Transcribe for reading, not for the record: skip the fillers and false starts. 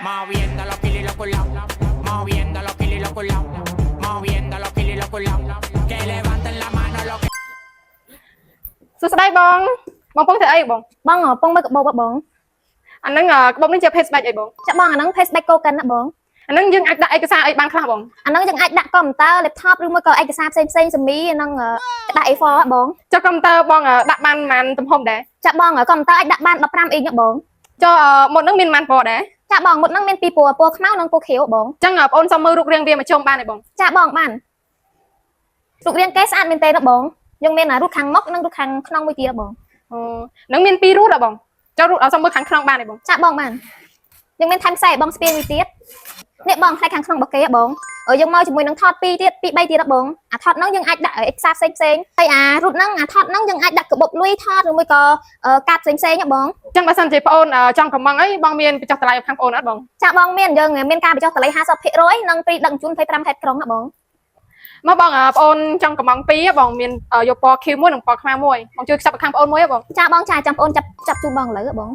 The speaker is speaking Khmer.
moviendo los kilos y los culados, moviendo los kilos y los culados, moviendo los kilos y los culados, que levanten la mano los que សួស្តីបងពងធ្វើអីបងពងមើលកាបូបបងអាហ្នឹងកាបូបនេះជា page back អីបងចាបងអាហ្នឹង page back កូកិនណាបងអាហ្នឹងយើងអាចដាក់ឯកសារអីបានខ្លះបងអាហ្នឹងយើងអាចដាក់កុំព្យូទ័រ laptop ឬមួយក៏ឯកសារផ្សេងៗសម្មីហ្នឹងដាក់ A4 បងចុះកុំព្យូទ័របងដាក់បានប៉ុន្មានទំហំដែរចាបងកុំព្យូទ័រអាចដាក់បាន15 inch បងចុះមុតហ្នឹងមានប៉ុន្មានពណ៌ដែរចាបងមុតហ្នឹងមានពីរពណ៌ខ្មៅនិងពណ៌ខៀវបងអញ្ចឹងបងអូនសុំមើលរូបរាងវាមកជុំបានទេបងចាបងបានរូបរាងគេស្អាតមែនទេណាបងយើងមានរូបខាងមុខនិងរូបខាងក្នុងមួយទៀតបងនឹងមានពីររូបបងចុះរូបសុំមើលខាងក្នុងបានទេបងចាបងបានយើងមានថែមខ្សែបងស្ពានមួយទៀតនេះបងផ្នែកខាងក្នុងរបស់គេបងយើងមកជាមួយនឹងថត2ទៀត2 3ទៀតបងអាថតហ្នឹងយើងអាចដាក់ឯកសារផ្សេងហើយអារូបហ្នឹងអាថតហ្នឹងយើងអាចដាក់កាបូបលុយថតឬមួយក៏កាតផ្សេងបងអញ្ចឹងបើសិនជាបងអូនចង់ខមមិនអីបងមានបញ្ចុះតម្លៃខាងបងអូនអត់បងចាបងមានយើងមានការបញ្ចុះតម្លៃ 50% និងព្រីដឹកជញ្ជូន25ខេត្តក្រុងណាបងមកបងអូនចង់កំង2បងមានយកពណ៌ខៀវមួយនិងពណ៌ខ្មៅមួយបងជួយខ្ចប់ខាងបងអូនមួយបងចាបងចាចាំបងអូនចាប់ជូនបងឥឡូវបង